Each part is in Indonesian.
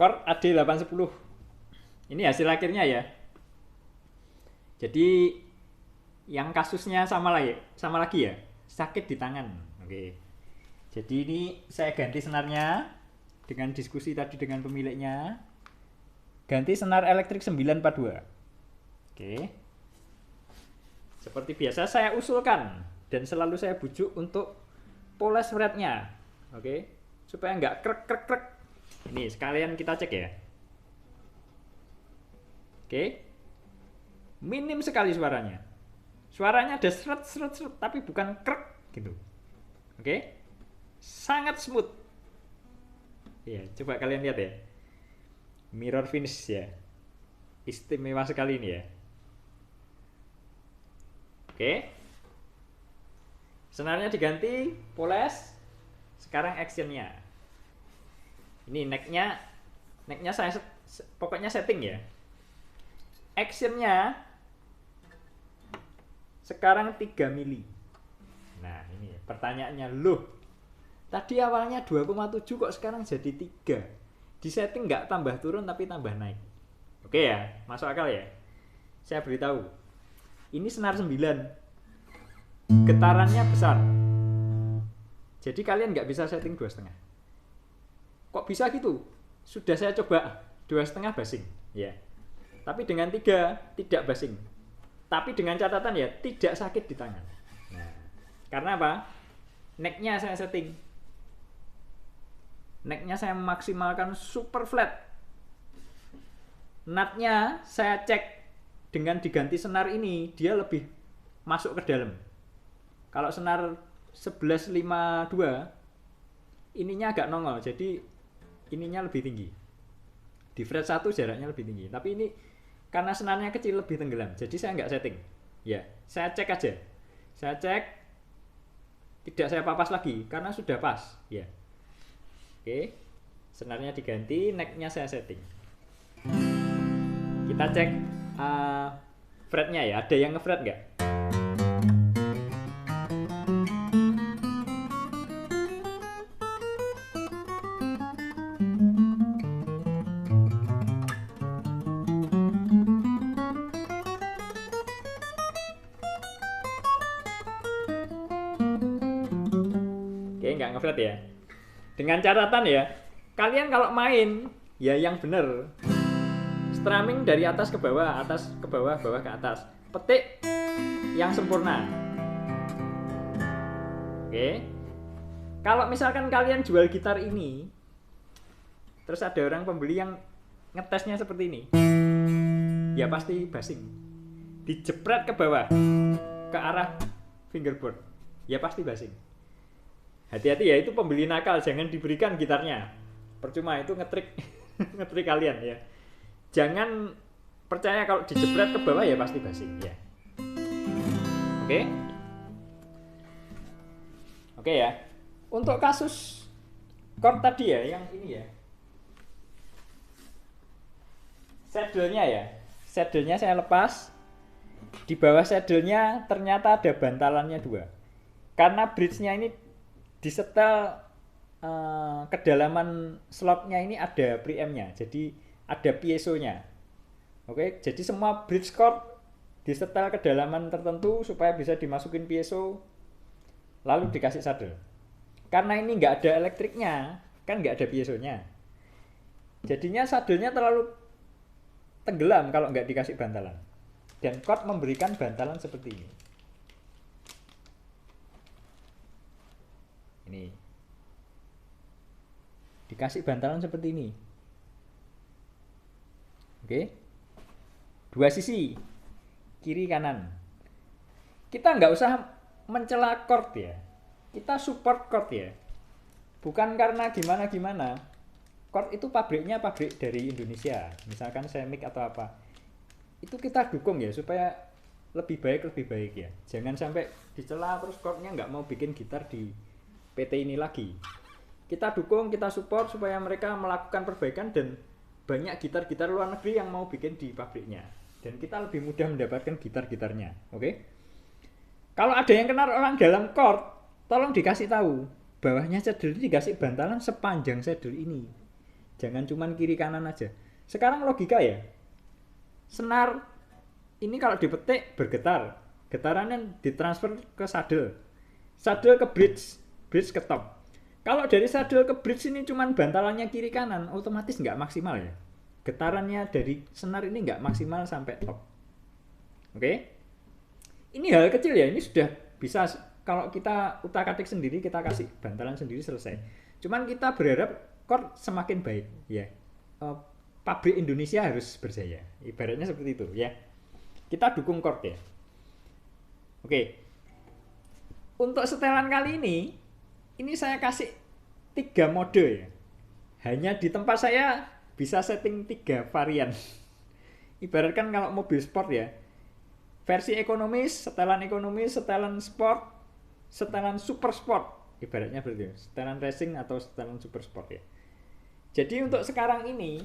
chord AD810. Ini hasil akhirnya ya. Jadi yang kasusnya sama lagi ya, sakit di tangan. Oke. Jadi ini saya ganti senarnya dengan diskusi tadi dengan pemiliknya. Ganti senar elektrik 942. Oke. Seperti biasa saya usulkan dan selalu saya bujuk untuk poles fretnya. Oke. Supaya nggak krek krek krek. Ini sekalian kita cek ya. Oke. Minim sekali suaranya. Suaranya ada seret seret seret tapi bukan krek gitu. Oke. Sangat smooth. Ya, coba kalian lihat ya. Mirror finish ya. Istimewa sekali ini ya. Oke. Senarnya diganti, poles. Sekarang actionnya. Ini necknya saya pokoknya setting ya. Actionnya sekarang 3 mili. Nah ini pertanyaannya, loh tadi awalnya 2,7 kok sekarang jadi 3. Di setting nggak tambah turun tapi tambah naik. Oke ya, masuk akal ya. Saya beritahu, ini senar 9, getarannya besar. Jadi kalian nggak bisa setting 2,5. Kok bisa gitu? Sudah saya coba 2,5 basing ya. Tapi dengan 3 tidak basing. Tapi dengan catatan ya tidak sakit di tangan. Nah, karena apa? Necknya saya setting. Necknya saya maksimalkan super flat. Nutnya saya cek dengan diganti senar ini dia lebih masuk ke dalam. Kalau senar 1152 ininya agak nongol, jadi ininya lebih tinggi. Di fret 1 jaraknya lebih tinggi. Tapi ini karena senarnya kecil lebih tenggelam, jadi saya nggak setting. Ya, saya cek aja. Saya cek, tidak saya papas lagi karena sudah pas. Ya, oke. Senarnya diganti, necknya saya setting. Kita cek fretnya ya. Ada yang ngefret nggak? Nggak ngefret ya. Dengan catatan ya, kalian kalau main ya yang bener, strumming dari atas ke bawah, bawah ke atas, petik yang sempurna. Oke. Kalau misalkan kalian jual gitar ini, terus ada orang pembeli yang ngetesnya seperti ini, ya pasti basing. Dijepret ke bawah, ke arah fingerboard, ya pasti basing. Hati-hati ya, itu pembeli nakal, jangan diberikan gitarnya. Percuma itu ngetrik ngetrik kalian ya. Jangan percaya kalau dijepret ke bawah ya pasti basing ya. Oke. Oke ya. Untuk kasus chord tadi ya, yang ini ya. Saddle-nya ya. Saddle-nya saya lepas. Di bawah saddle-nya ternyata ada bantalannya 2. Karena bridge-nya ini disetel kedalaman slotnya ini ada preamp-nya, jadi ada piezonya. Oke, jadi semua bridge chord disetel kedalaman tertentu supaya bisa dimasukin piezo, lalu dikasih saddle. Karena ini nggak ada elektriknya, kan nggak ada piezonya, jadinya saddle-nya terlalu tenggelam kalau nggak dikasih bantalan. Dan chord memberikan bantalan seperti ini. Ini dikasih bantalan seperti ini. Oke, 2 sisi, kiri kanan. Kita nggak usah mencela chord ya, kita support chord ya. Bukan karena gimana. Chord itu pabriknya pabrik dari Indonesia, misalkan Semik atau apa, itu kita dukung ya supaya lebih baik ya. Jangan sampai dicela terus chordnya nggak mau bikin gitar di PT ini lagi. Kita dukung, kita support supaya mereka melakukan perbaikan dan banyak gitar-gitar luar negeri yang mau bikin di pabriknya. Dan kita lebih mudah mendapatkan gitar-gitarnya. Oke? Kalau ada yang kenal orang dalam chord, tolong dikasih tahu bawahnya saddle ini dikasih bantalan sepanjang saddle ini. Jangan cuman kiri kanan aja. Sekarang logika ya. Senar ini kalau dipetik bergetar. Getarannya ditransfer ke saddle. Saddle ke bridge, bridge ke top. Kalau dari saddle ke bridge ini cuman bantalannya kiri kanan, otomatis nggak maksimal ya. Getarannya dari senar ini nggak maksimal sampai top. Oke? Ini hal kecil ya, ini sudah bisa kalau kita utak-atik sendiri, kita kasih bantalan sendiri selesai. Cuman kita berharap chord semakin baik ya. Pabrik Indonesia harus berjaya. Ibaratnya seperti itu ya. Kita dukung chord ya. Oke. Untuk setelan kali ini saya kasih 3 mode ya. Hanya di tempat saya bisa setting 3 varian. Ibaratkan kalau mobil sport ya. Versi ekonomis, setelan sport, setelan super sport. Ibaratnya berarti setelan racing atau setelan super sport ya. Jadi untuk sekarang ini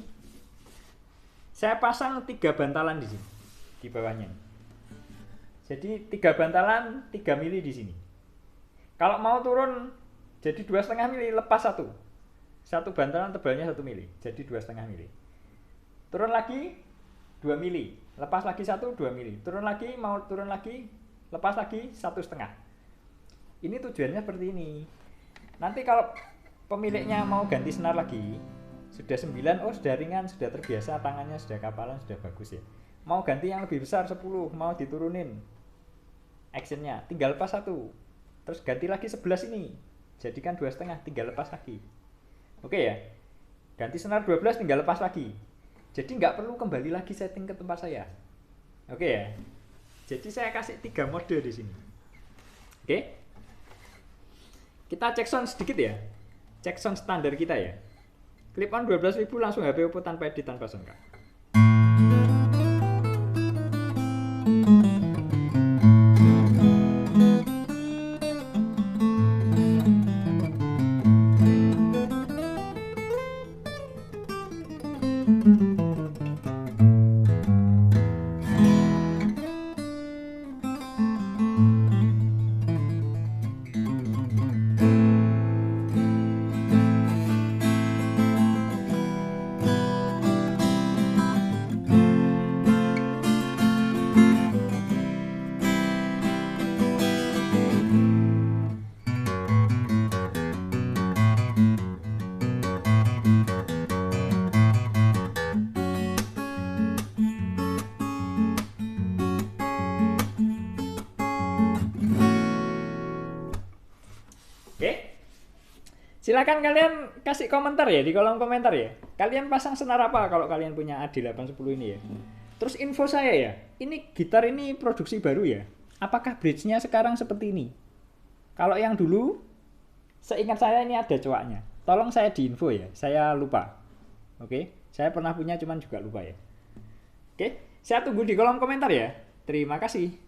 saya pasang 3 bantalan di sini di bawahnya. Jadi 3 bantalan 3 mili di sini. Kalau mau turun jadi 2,5 mili, lepas satu bantalan tebalnya 1 mili, jadi 2,5 mili. Turun lagi 2 mili, lepas lagi 1, 2 mili. Turun lagi, mau turun lagi, lepas lagi 1,5. Ini tujuannya seperti ini. Nanti kalau pemiliknya mau ganti senar lagi, sudah 9, oh sudah ringan, sudah terbiasa, tangannya sudah kapalan, sudah bagus ya. Mau ganti yang lebih besar 10, mau diturunin actionnya, tinggal lepas 1. Terus ganti lagi 11 ini, jadikan 2,5, tinggal lepas lagi. Oke ya, ganti senar 12, tinggal lepas lagi. Jadi nggak perlu kembali lagi setting ke tempat saya. Oke ya, jadi saya kasih 3 mode di sini. Oke, kita cek sound sedikit ya, cek sound standar kita ya. Clip on 12.000 langsung HP Oppo tanpa edit, tanpa sound card. Silakan kalian kasih komentar ya di kolom komentar ya. Kalian pasang senar apa kalau kalian punya AD810 ini ya. Terus info saya ya, ini gitar ini produksi baru ya. Apakah bridge-nya sekarang seperti ini? Kalau yang dulu, seingat saya ini ada cowoknya. Tolong saya diinfo ya, saya lupa. Oke, saya pernah punya cuman juga lupa ya. Oke, saya tunggu di kolom komentar ya. Terima kasih.